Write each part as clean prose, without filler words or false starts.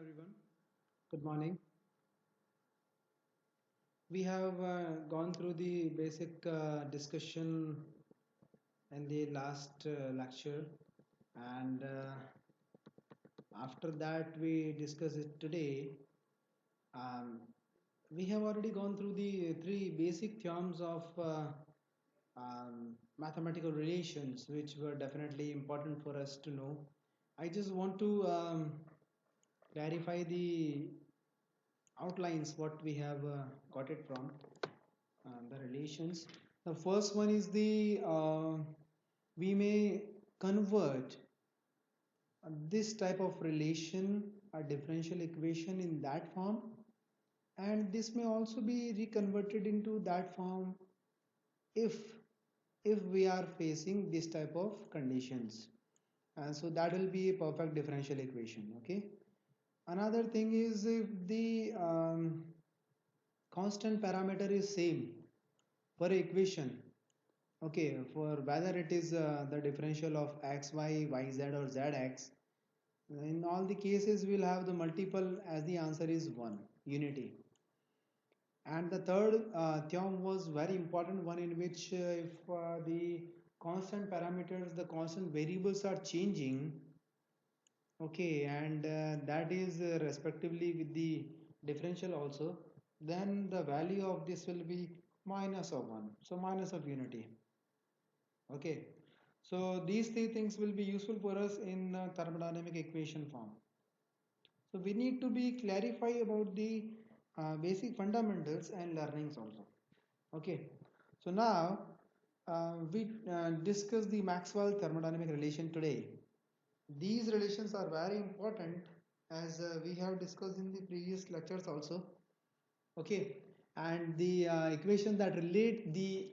everyone. Good morning. We have gone through the basic discussion in the last lecture, and after that, we discuss it today. Um, we have already gone through the three basic theorems of mathematical relations, which were definitely important for us to know. I just want to clarify the outlines what we have got it from the relations. The first one is the we may convert this type of relation, a differential equation, in that form, and this may also be reconverted into that form if we are facing this type of conditions, and so that will be a perfect differential equation. Okay, another thing is if the constant parameter is same for equation. Okay, for whether it is the differential of x, y, y, z or zx, in all the cases we'll have the multiple as the answer is 1, unity. And the third theorem was very important one, in which if the constant parameters, the constant variables are changing, okay, and that is respectively with the differential also, then the value of this will be minus of 1, so minus of unity. Okay, so these three things will be useful for us in thermodynamic equation form. So we need to be clarify about the basic fundamentals and learnings also. Okay, so now we discuss the Maxwell thermodynamic relation today. These relations are very important, as we have discussed in the previous lectures also. Okay, and the equation that relate the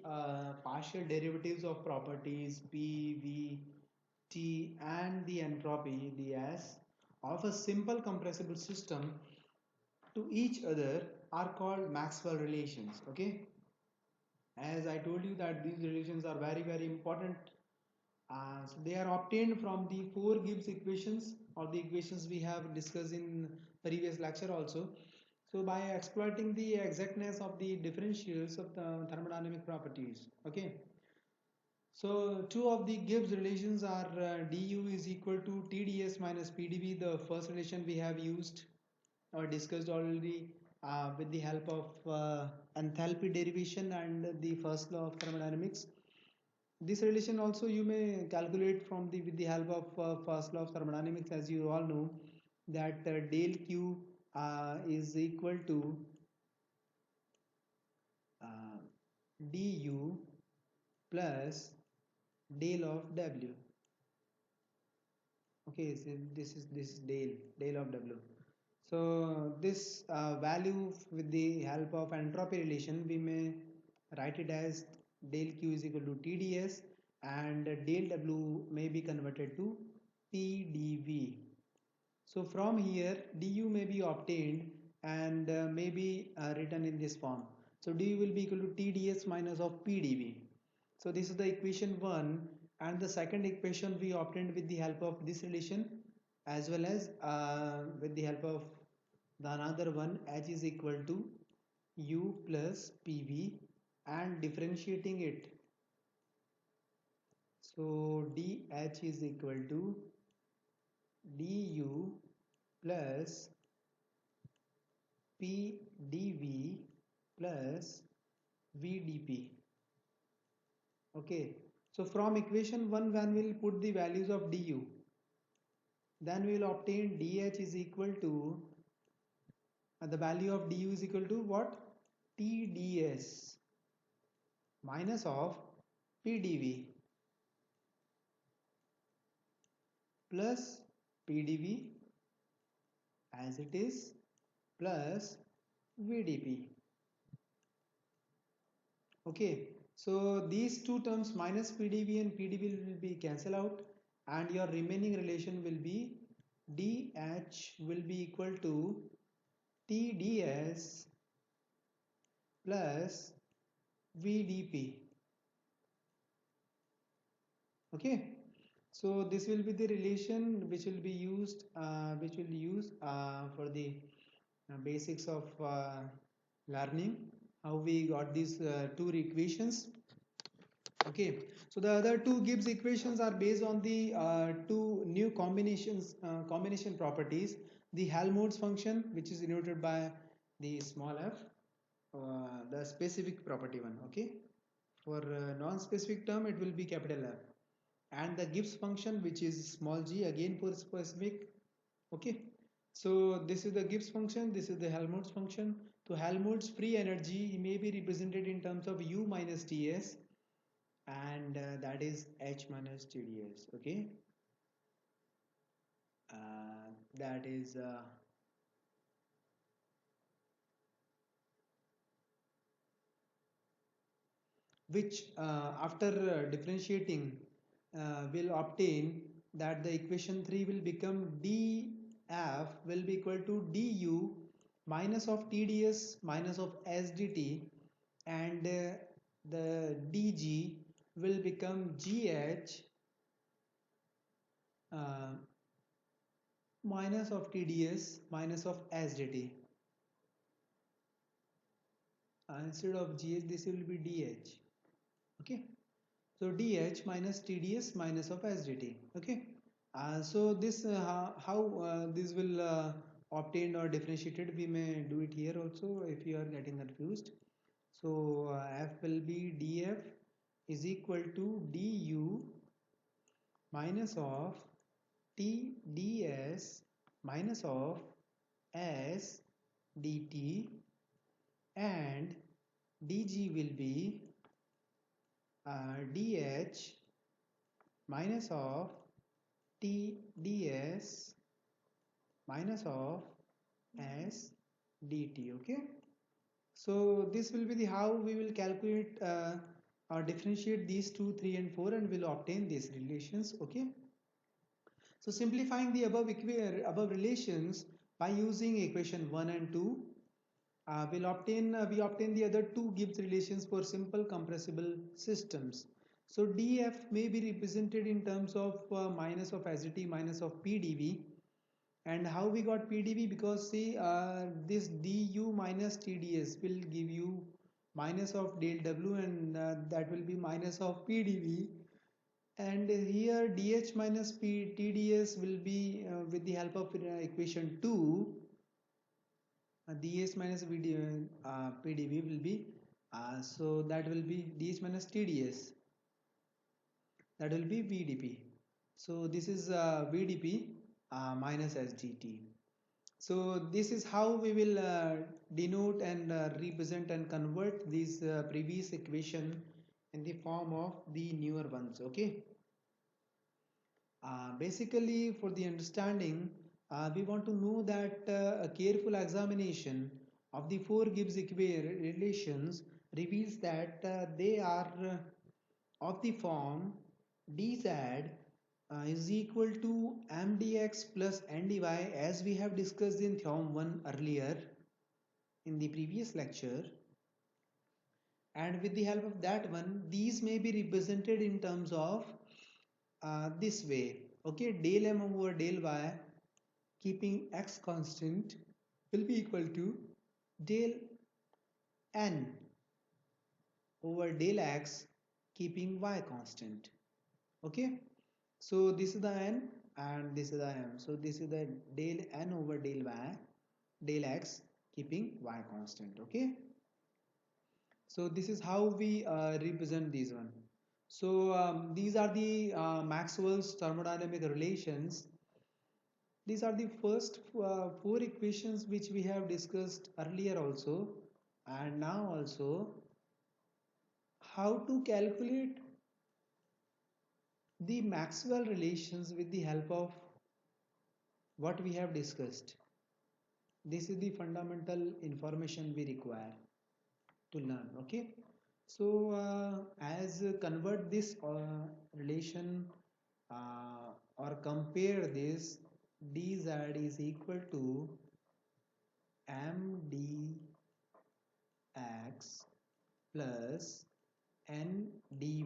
partial derivatives of properties P, V, T and the entropy ds of a simple compressible system to each other are called Maxwell relations. Okay, as I told you that these relations are very important. So they are obtained from the four Gibbs equations, or the equations we have discussed in previous lecture also. So by exploiting the exactness of the differentials of the thermodynamic properties. Okay, so two of the Gibbs relations are du is equal to TdS minus PdV. The first relation we have used or discussed already with the help of enthalpy derivation and the first law of thermodynamics. This relation also you may calculate from the with the help of first law of thermodynamics, as you all know that del Q is equal to uh, du plus del of W. Okay, so this is del of W. So this value with the help of entropy relation we may write it as del Q is equal to TdS, and del W may be converted to PdV. So from here du may be obtained and may be written in this form. So du will be equal to TdS minus of PdV. So this is the equation 1, and the second equation we obtained with the help of this relation, as well as with the help of the another one, h is equal to u plus pv, and differentiating it. So dh is equal to du plus pdv plus vdp. Okay, so from equation 1, when we'll put the values of du, then we will obtain dh is equal to the value of du is equal to what? TdS minus of PdV plus PdV as it is plus VdP. Okay, so these two terms minus PdV and PdV will be cancelled out, and your remaining relation will be dH will be equal to TdS plus VdP. Okay, So this will be the relation which will be used, which will use for the basics of learning how we got these two equations. Okay, so the other two Gibbs equations are based on the two new combination properties: the Helmholtz function, which is denoted by the small f, the specific property one. Okay, for non-specific term it will be capital F, and the Gibbs function, which is small g, again for specific. Okay, so this is the Gibbs function, this is the Helmholtz function. So Helmholtz free energy may be represented in terms of U minus Ts, and that is H minus TdS. Okay, that is which after differentiating will obtain that the equation 3 will become df will be equal to du minus of TdS minus of SDT, and the dg will become gh uh, minus of TdS minus of SDT. Instead of gh this will be dh. Okay, so dh minus TdS minus of SDT. Okay, so this how this will obtained or differentiated, we may do it here also if you are getting confused. So f will be df is equal to du minus of TdS minus of S dt, and dg will be dh minus of TdS minus of S dt. Okay, so this will be the how we will calculate or differentiate these 2, 3 and 4, and will obtain these relations. Okay, so simplifying the above relations by using equation 1 and 2, we obtain the other two Gibbs relations for simple compressible systems. So df may be represented in terms of minus of SDT minus of PdV. And how we got PdV? Because see, this du minus TdS will give you minus of del W, and that will be minus of PdV. And here dH minus TdS will be with the help of equation 2, dH minus PdV will be, so that will be dH minus TdS, that will be VdP. So this is VdP minus SDT. So this is how we will denote and represent and convert this previous equation in the form of the newer ones. Okay, basically for the understanding, we want to know that a careful examination of the four Gibbs relations reveals that they are of the form dz is equal to mdx plus ndy, as we have discussed in theorem 1 earlier in the previous lecture. And with the help of that one, these may be represented in terms of this way. Okay, del m over del y keeping x constant will be equal to del n over del x keeping y constant. Okay, so this is the n and this is the m, so this is the del n over del y del x keeping y constant. Okay, so this is how we represent these one. So these are the Maxwell's thermodynamic relations. These are the first four equations which we have discussed earlier also, and now also how to calculate the Maxwell relations with the help of what we have discussed. This is the fundamental information we require to learn. Okay, so as convert this relation or compare this, dz is equal to mdx plus ndy.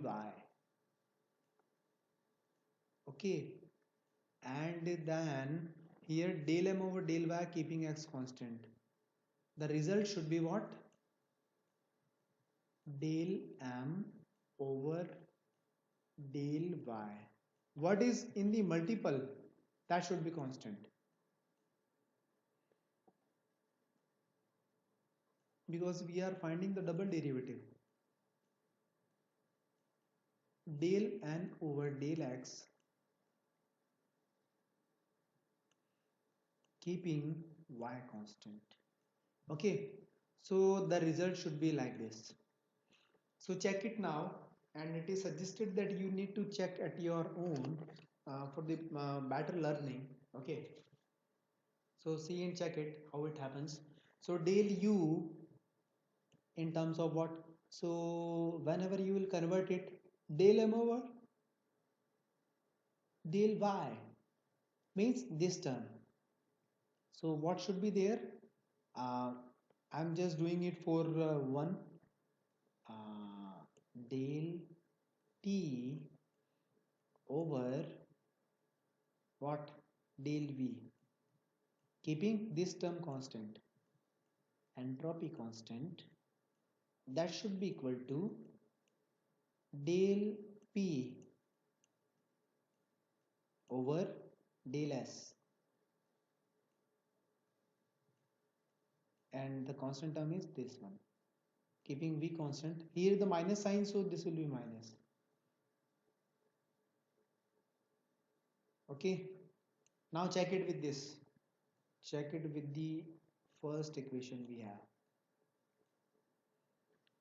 Okay, and then here del m over del y keeping x constant. The result should be what? Del m over del y. What is in the multiple? That should be constant, because we are finding the double derivative. Del n over del x keeping y constant. Okay, so the result should be like this. So check it now, and it is suggested that you need to check at your own for the better learning. Okay, so see and check it how it happens. So del u in terms of what? So whenever you will convert it, del m over del y means this term. So what should be there? Uh, I'm just doing it for one, del t over what? Del v, keeping this term constant, entropy constant, that should be equal to del p over del s, and the constant term is this one, keeping v constant. Here the minus sign, so this will be minus. Okay, now check it with this. Check it with the first equation we have.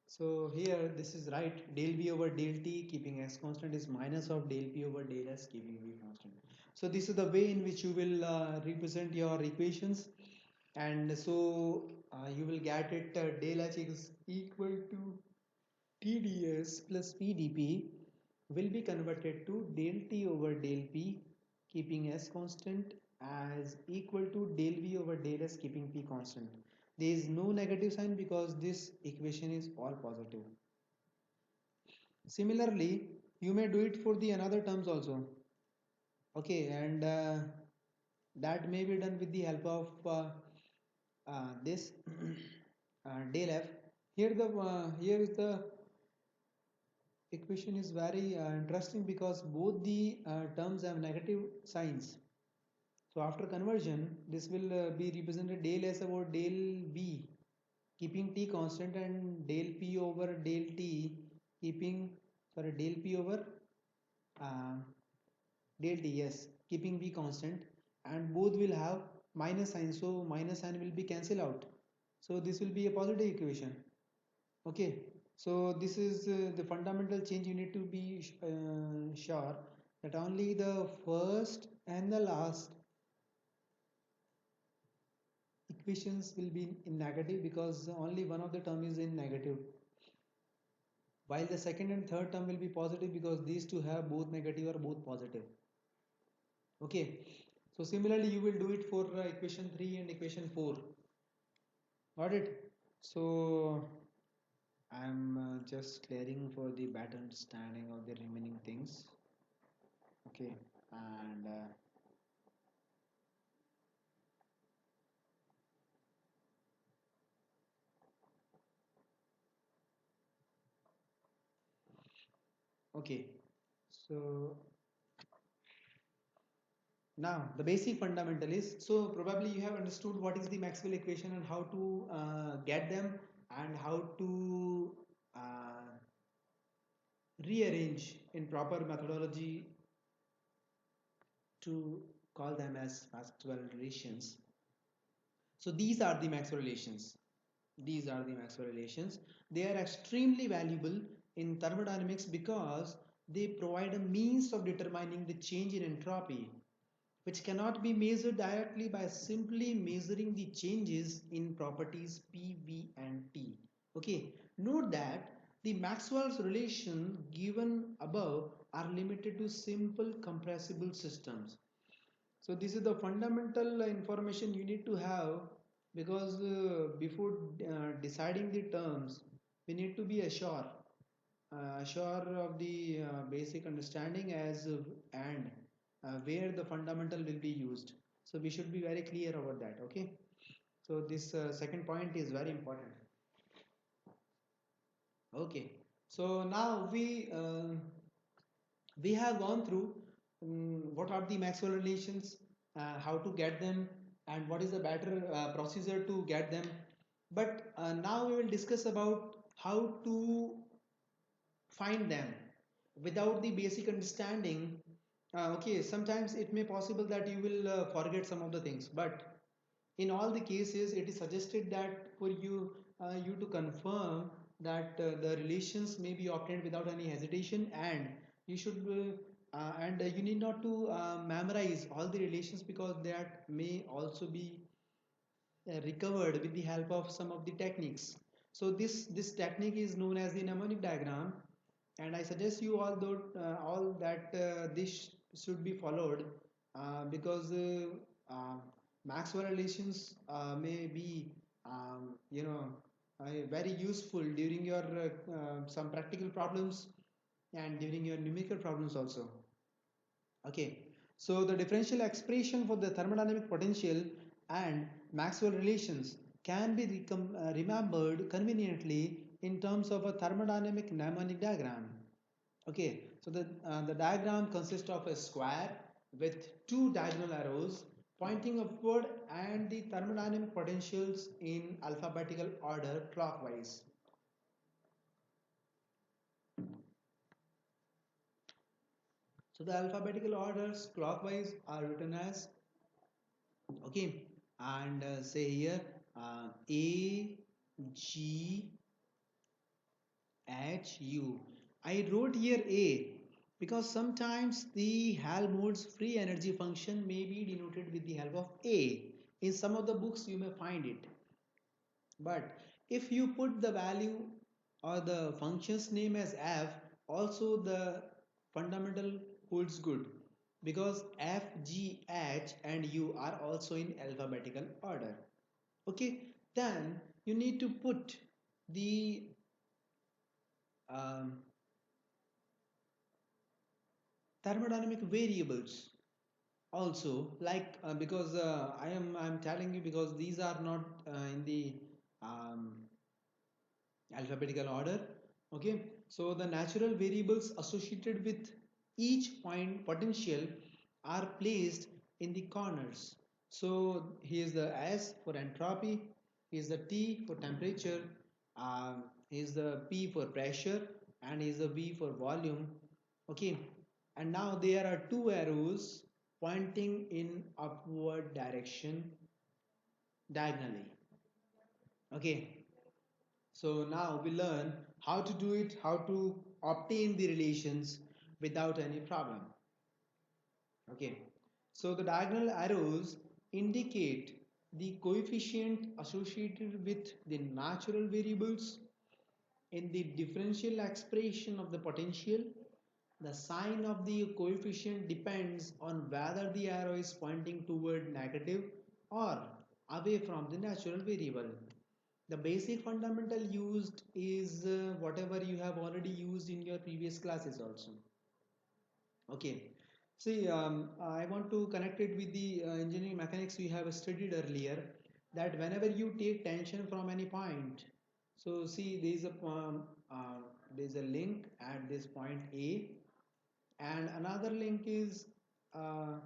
So here this is right, del v over del t keeping x constant is minus of del p over del s keeping v constant. So this is the way in which you will represent your equations, and so you will get it del h is equal to tds plus pdp will be converted to del t over del p keeping s constant as equal to del v over del s keeping p constant. There is no negative sign because this equation is all positive. Similarly, you may do it for the another terms also. Okay, and that may be done with the help of this del f. Here is the equation is very interesting because both the terms have negative signs. So after conversion, this will be represented del s over del v keeping t constant, and del p over del t keeping, sorry, del p over uh, del t, yes, keeping v constant, and both will have minus sign, so minus sign will be cancelled out, so this will be a positive equation. Okay, so this is the fundamental change. You need to be sure that only the first and the last equations will be in negative, because only one of the term is in negative, while the second and third term will be positive because these two have both negative or both positive. Okay, so similarly you will do it for equation 3 and equation 4. Got it? So I'm just clearing for the better understanding of the remaining things. Okay, and okay, so now the basic fundamental is, so probably you have understood what is the Maxwell equation and how to get them, and how to uh, rearrange in proper methodology to call them as Maxwell relations. So these are the Maxwell relations. These are the Maxwell relations. They are extremely valuable in thermodynamics because they provide a means of determining the change in entropy, which cannot be measured directly by simply measuring the changes in properties P, V, and T. Okay, note that the Maxwell's relation given above are limited to simple compressible systems. So this is the fundamental information you need to have, because before deciding the terms, we need to be sure of the basic understanding as and. where the fundamental will be used. So we should be very clear about that. Okay, so this second point is very important. Okay, so now we have gone through what are the Maxwell relations, how to get them, and what is the better procedure to get them. But now we will discuss about how to find them without the basic understanding. Okay, sometimes it may possible that you will forget some of the things, but in all the cases it is suggested that for you to confirm that the relations may be obtained without any hesitation, and you should and you need not to memorize all the relations, because that may also be recovered with the help of some of the techniques. So this technique is known as the mnemonic diagram, and I suggest you all that this should be followed, because Maxwell relations may be very useful during your some practical problems and during your numerical problems also. Okay, so the differential expression for the thermodynamic potential and Maxwell relations can be remembered conveniently in terms of a thermodynamic mnemonic diagram. Okay, so the diagram consists of a square with two diagonal arrows pointing upward and the thermodynamic potentials in alphabetical order clockwise. So the alphabetical orders clockwise are written as, okay, and say here A, G, H, U. I wrote here A because sometimes the Helmholtz free energy function may be denoted with the help of A. In some of the books you may find it, but if you put the value or the function's name as F, also the fundamental holds good, because F, G, H and U are also in alphabetical order. Okay, then you need to put the um, thermodynamic variables also, like because I'm telling you because these are not in the um, alphabetical order. Okay, so the natural variables associated with each point potential are placed in the corners. So here's the S for entropy, here's the T for temperature, here's the P for pressure, and here's the V for volume. Okay, and now there are two arrows pointing in upward direction diagonally. Okay, so now we learn how to do it, how to obtain the relations without any problem. Okay, so the diagonal arrows indicate the coefficient associated with the natural variables in the differential expression of the potential. The sign of the coefficient depends on whether the arrow is pointing toward negative or away from the natural variable. The basic fundamental used is whatever you have already used in your previous classes also. Okay, see, I want to connect it with the engineering mechanics we have studied earlier, that whenever you take tension from any point, so see there is a link at this point A, and another link is uh,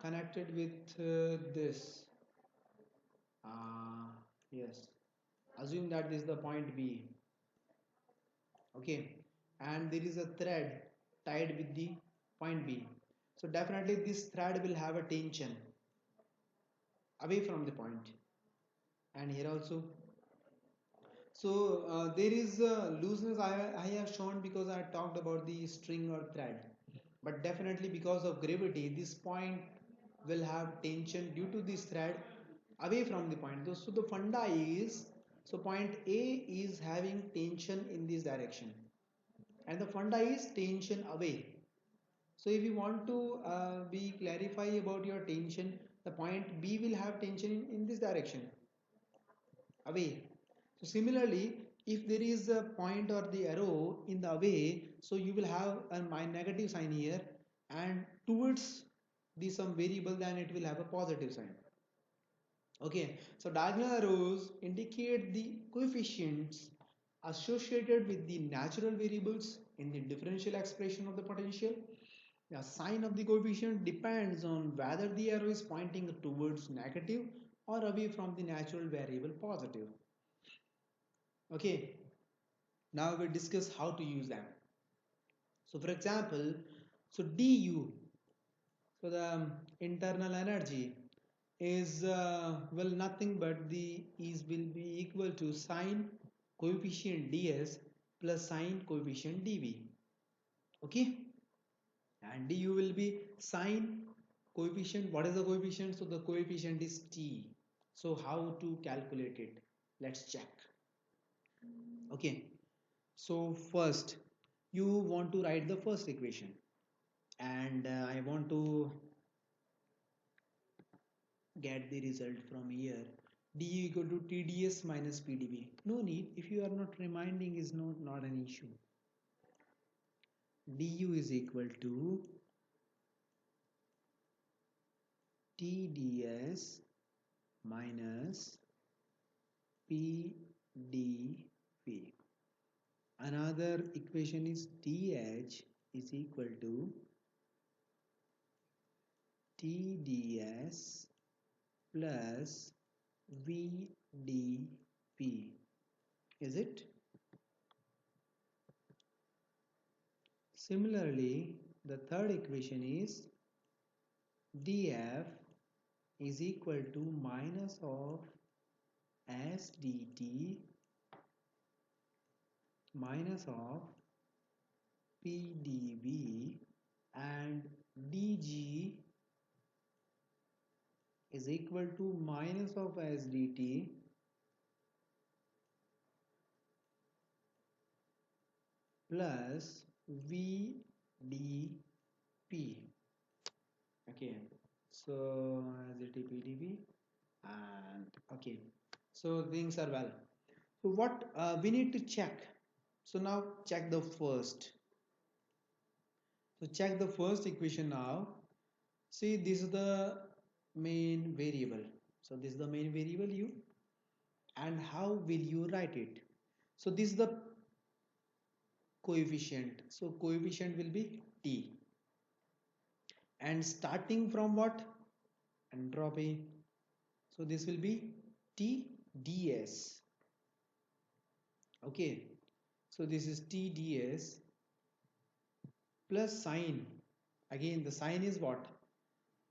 connected with this. Yes, assume that this is the point B. Okay, and there is a thread tied with the point B, so definitely this thread will have a tension away from the point, and here also. So there is looseness I have shown because I talked about the string or thread, but definitely because of gravity this point will have tension due to this thread away from the point. So the funda is, so point A is having tension in this direction and the funda is tension away. So if you want to be clarify about your tension, the point B will have tension in this direction away. So similarly, if there is a point or the arrow in the away, so you will have a negative sign here, and towards the some variable, then it will have a positive sign. Okay, so diagonal arrows indicate the coefficients associated with the natural variables in the differential expression of the potential. The sign of the coefficient depends on whether the arrow is pointing towards negative or away from the natural variable positive. Okay, now we discuss how to use them. So for example, so du, so the internal energy is well nothing but the is will be equal to sine coefficient ds plus sine coefficient dv. Okay, and du will be sine coefficient. What is the coefficient? So the coefficient is t. So how to calculate it? Let's check. Okay, so first you want to write the first equation, and I want to get the result from here. Du equal to tds minus pdv. No need, if you are not reminding is not an issue. Du is equal to tds minus pdv. Another equation is dh is equal to tds plus vdp. Is it? Similarly, the third equation is df is equal to minus of s dt minus of pdv, and dg is equal to minus of s dt plus vdp. Okay, so as dt pdv, and okay, so things are well. So what we need to check? So now check the first. So check the first equation now. See, this is the main variable. So this is the main variable u, and how will you write it? So this is the coefficient. So coefficient will be t, and starting from what? Entropy. So this will be t ds. Okay, so this is t ds plus sign. Again, the sign is what?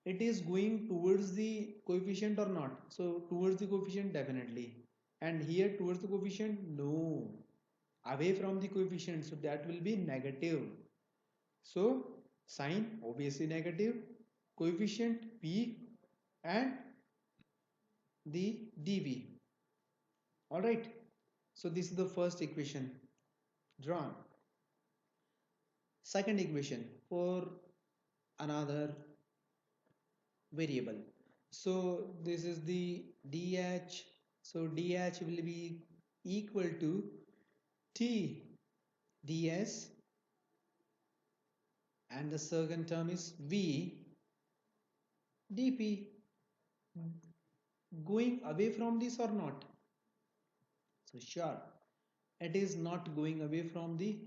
It is going towards the coefficient or not? So towards the coefficient, definitely. And here towards the coefficient, no, away from the coefficient, so that will be negative. So sign obviously negative, coefficient p, and the dv. All right, so this is the first equation drawn. Second equation for another variable. So this is the dh. So dh will be equal to t ds, and the second term is v dp. Going away from this or not? So sure, it is not going away from the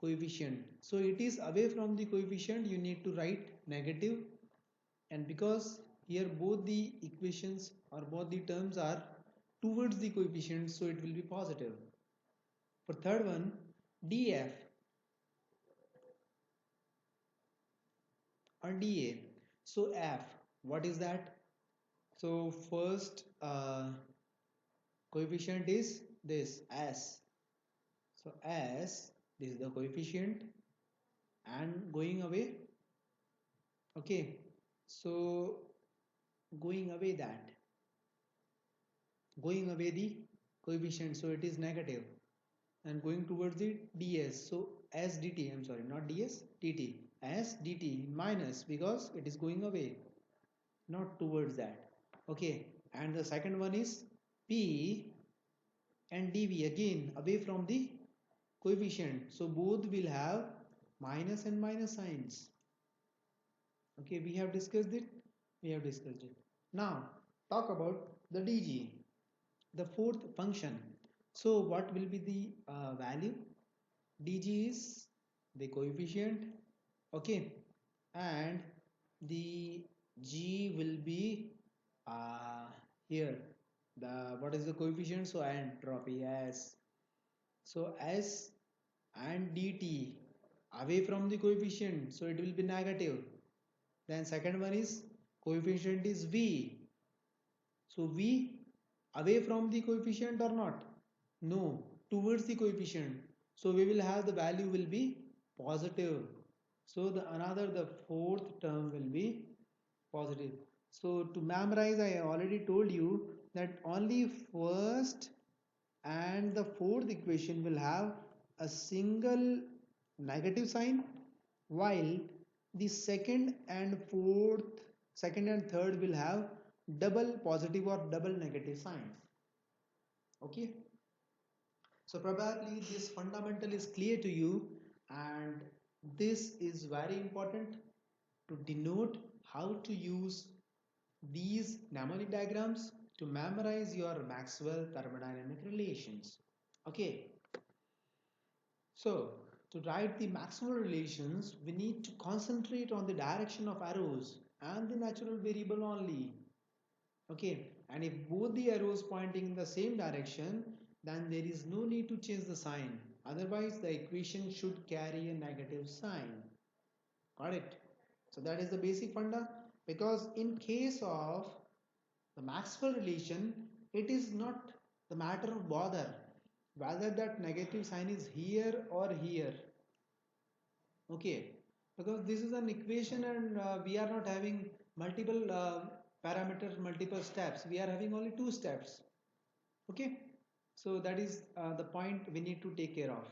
coefficient. So it is away from the coefficient, you need to write negative, and because here both the equations or both the terms are towards the coefficient, so it will be positive. For third one, df or dA. So f, what is that? So first coefficient is this s. So s, this is the coefficient, and going away. Okay, so going away that, going away the coefficient, so it is negative, and going towards the ds, so s dt, I'm sorry, not ds, dt, s dt minus, because it is going away, not towards that. Okay, and the second one is p and dv, again away from the coefficient, so both will have minus and minus signs. Okay, we have discussed it. We have discussed it. Now talk about the DG, the fourth function. So what will be the value? DG is the coefficient, okay, and the G will be uh, here. The what is the coefficient? So entropy S. So S and dt away from the coefficient, so it will be negative. Then second one is coefficient is V. So V away from the coefficient or not? No, towards the coefficient. So we will have the value will be positive. So the fourth term will be positive. So to memorize, I already told you that only first and the fourth equation will have a single negative sign, while the second and third will have double positive or double negative signs. Okay, so probably this fundamental is clear to you, and this is very important to denote how to use these mnemonic diagrams to memorize your Maxwell thermodynamic relations. Okay, so to write the Maxwell relations, we need to concentrate on the direction of arrows and the natural variable only. Okay, and if both the arrows pointing in the same direction, then there is no need to change the sign. Otherwise, the equation should carry a negative sign. Got it? So that is the basic funda. Because in case of the Maxwell relation, it is not the matter of bother whether that negative sign is here or here. Okay, because this is an equation, and we are not having multiple parameters, multiple steps. We are having only two steps. Okay, so that is the point we need to take care of.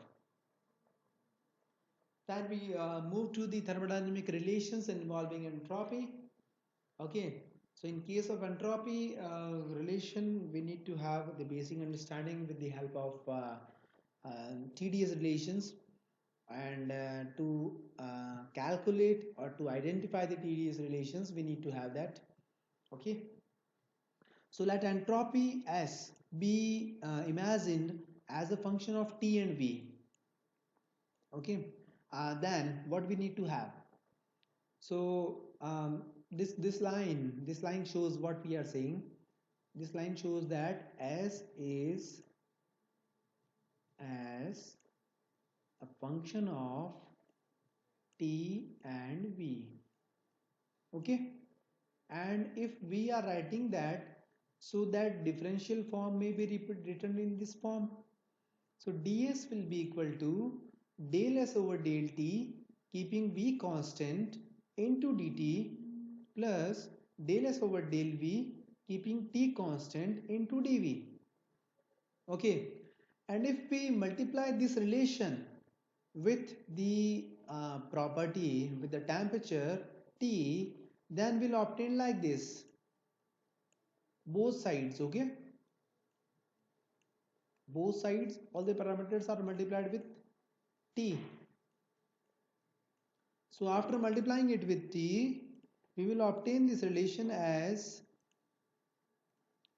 Then we move to the thermodynamic relations involving entropy. Okay, so in case of entropy relation, we need to have the basic understanding with the help of TDS relations, and to calculate or to identify the TDS relations, we need to have that. Okay, so let entropy S be imagined as a function of T and V. Okay, then what we need to have? So this line shows what we are saying. This line shows that S is as a function of T and V. Okay, and if we are writing that, so that differential form may be written in this form. So ds will be equal to del s over del t, keeping v constant, into dt, plus del s over del v, keeping t constant, into dv. Okay, and if we multiply this relation with the property, with the temperature T, then we'll obtain like this, both sides. Okay, both sides, all the parameters are multiplied with T. So after multiplying it with T, we will obtain this relation as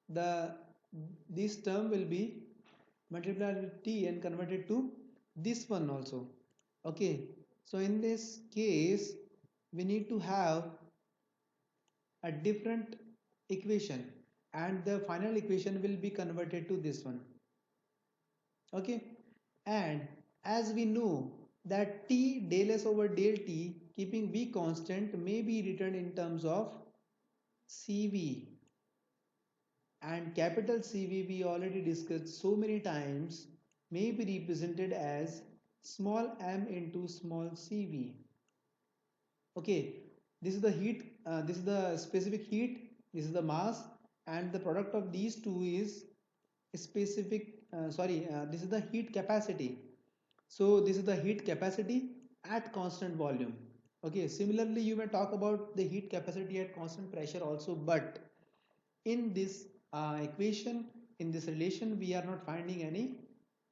the this term will be multiplied with T and converted to this one also. Okay, so in this case we need to have a different equation, and the final equation will be converted to this one. Okay, and as we know that T del S over del T, keeping V constant, may be written in terms of CV, and capital CV we already discussed so many times, may be represented as small m into small cv. Okay, this is the heat, this is the specific heat, this is the mass, and the product of these two is specific, this is the heat capacity. So this is the heat capacity at constant volume. Okay, similarly you may talk about the heat capacity at constant pressure also, but in this equation, in this relation, we are not finding any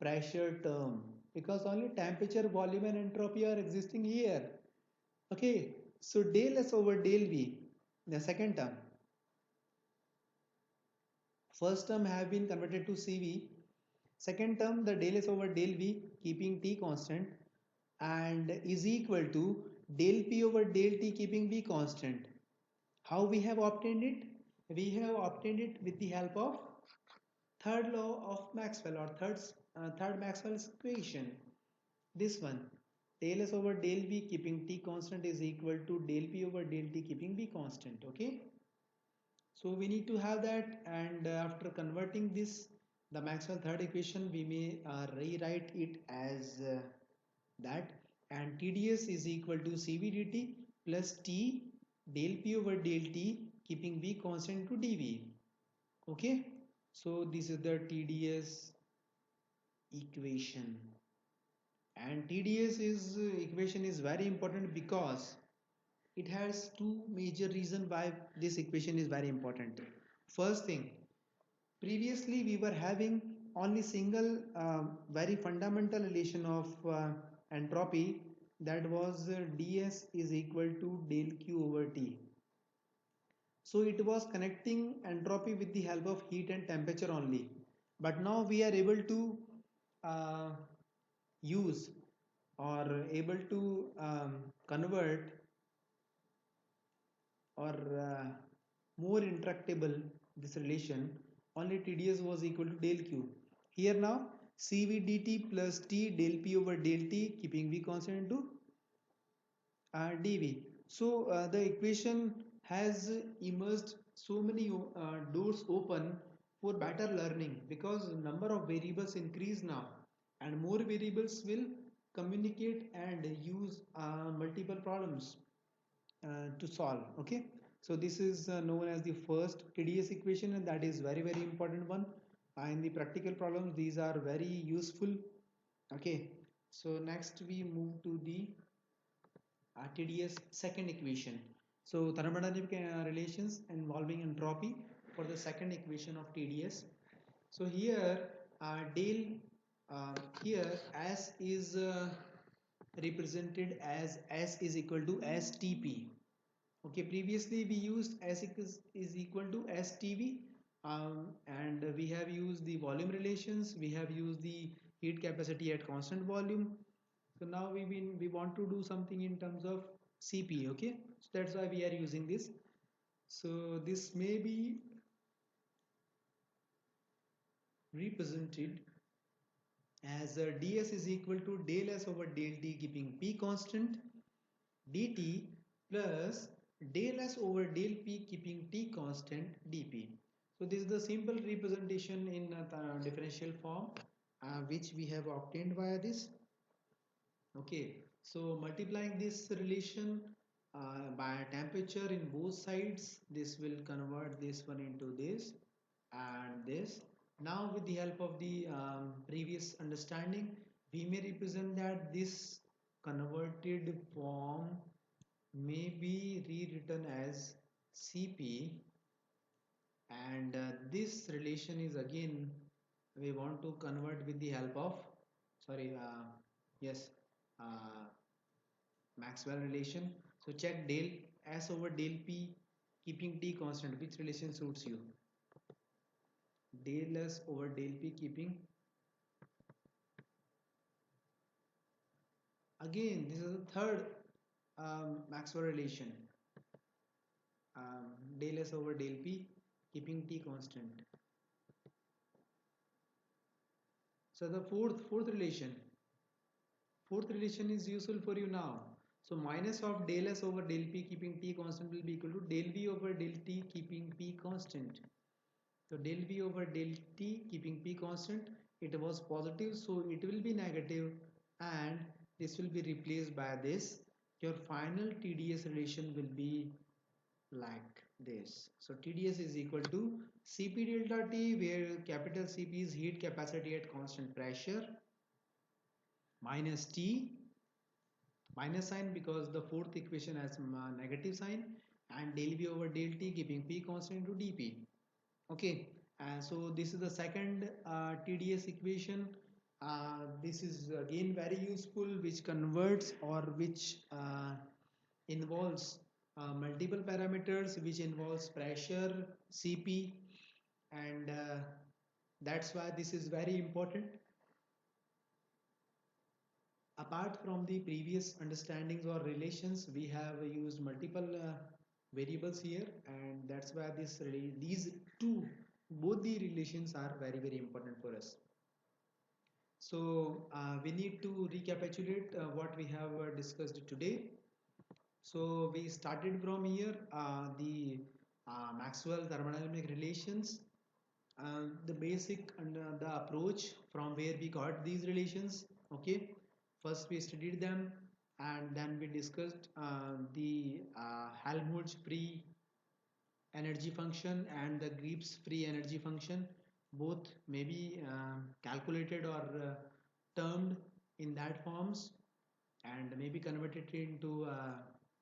pressure term, because only temperature, volume and entropy are existing here. Okay, So del S over del V, the second term. First term have been converted to CV. Second term, the del S over del V keeping T constant and is equal to del P over del T keeping V constant. How we have obtained it? We have obtained it with the help of third law of Maxwell, or third Maxwell's equation. This one, del S over del V keeping T constant is equal to del P over del T keeping V constant. Okay. So we need to have that, and after converting this, the Maxwell third equation, we may rewrite it as that, and TdS is equal to CV dt plus T del P over del T keeping V constant to dV. Okay, so this is the TdS equation, and TdS is equation is very important because it has two major reasons why this equation is very important. First thing, previously we were having only single very fundamental relation of entropy, that was ds is equal to del q over t. So it was connecting entropy with the help of heat and temperature only. But now we are able to uh, use or able to convert or more intractable this relation. Only TdS was equal to del q. Here now CV dt plus T del P over del T keeping V constant into dV. So the equation has emerged so many doors open for better learning, because number of variables increase now and more variables will communicate and use multiple problems to solve. Okay, so this is known as the first TdS equation, and that is very important one. In the practical problems these are very useful. Okay, so next we move to the TdS second equation. So thermodynamic relations involving entropy for the second equation of TdS. So here del here S is represented as S is equal to STP. Okay, previously we used S is equal to STV, and we have used the volume relations, we have used the heat capacity at constant volume. So now we want to do something in terms of CP. Okay, so that's why we are using this. So this may be represented as ds is equal to del S over del T keeping P constant dt plus del S over del P keeping T constant dP. So this is the simple representation in the differential form which we have obtained via this. Okay, so multiplying this relation by temperature in both sides, this will convert this one into this and this. Now with the help of the previous understanding, we may represent that this converted form may be rewritten as Cp, and this relation is again we want to convert with the help of, sorry, yes, uh, Maxwell relation. So check del S over del P keeping T constant, which relation suits you? Del S over del P keeping, again this is the third Maxwell relation, del S over del P keeping T constant. So the fourth relation is useful for you now. So minus of del S over del P keeping T constant will be equal to del V over del T keeping P constant. So del V over del T keeping P constant, it was positive, so it will be negative, and this will be replaced by this. Your final TdS relation will be like this. So TdS is equal to Cp delta T, where capital Cp is heat capacity at constant pressure, minus T, minus sign because the fourth equation has negative sign, and del V over del T keeping P constant to dP. Okay, so this is the second TdS equation. This is again very useful, which converts or which involves multiple parameters which involves pressure, Cp, and that's why this is very important. Apart from the previous understandings or relations, we have used multiple variables here, and that's why these two, both the relations are very important for us. So we need to recapitulate what we have discussed today. So we started from here, the Maxwell thermodynamic relations, the basic and the approach from where we got these relations. Okay, first we studied them, and then we discussed the Helmholtz free energy function and the Gibbs free energy function. Both may be calculated or termed in that forms, and may be converted into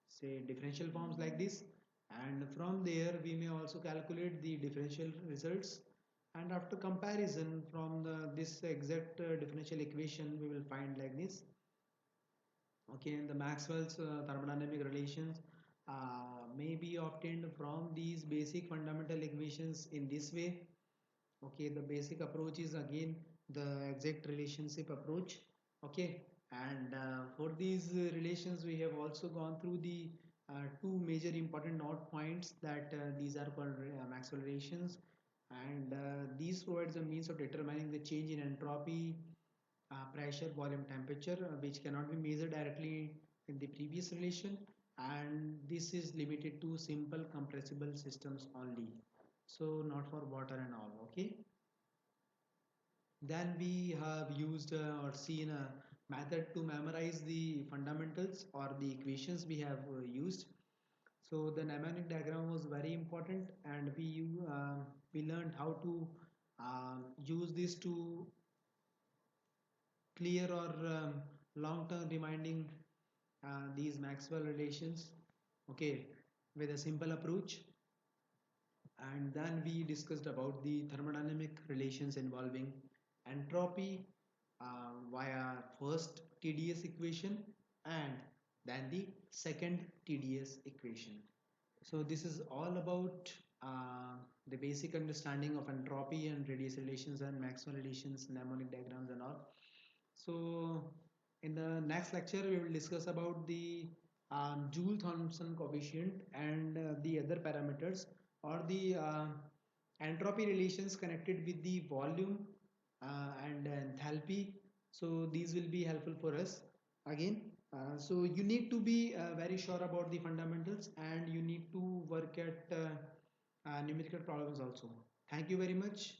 say differential forms like this, and from there we may also calculate the differential results, and after comparison from this exact differential equation we will find like this. Okay, and the Maxwell's thermodynamic relations may be obtained from these basic fundamental equations in this way. Okay, the basic approach is again the exact relationship approach. Okay, and for these relations we have also gone through the two major important knot points, that these are called Maxwell relations, and these provides a means of determining the change in entropy, pressure, volume, temperature, which cannot be measured directly in the previous relation, and this is limited to simple compressible systems only, so not for water and all. Okay, then we have used or seen a method to memorize the fundamentals or the equations we have used. So the mnemonic diagram was very important, and we learned how to use this to clear or long-term reminding these Maxwell relations. Okay, with a simple approach. And then we discussed about the thermodynamic relations involving entropy via first TdS equation and then the second TdS equation. So this is all about the basic understanding of entropy and radius relations and Maxwell relations, mnemonic diagrams and all. So in the next lecture we will discuss about the Joule-Thomson coefficient and the other parameters, or the entropy relations connected with the volume and enthalpy. So these will be helpful for us again. So you need to be very sure about the fundamentals, and you need to work at numerical problems also. Thank you very much.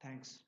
Thanks.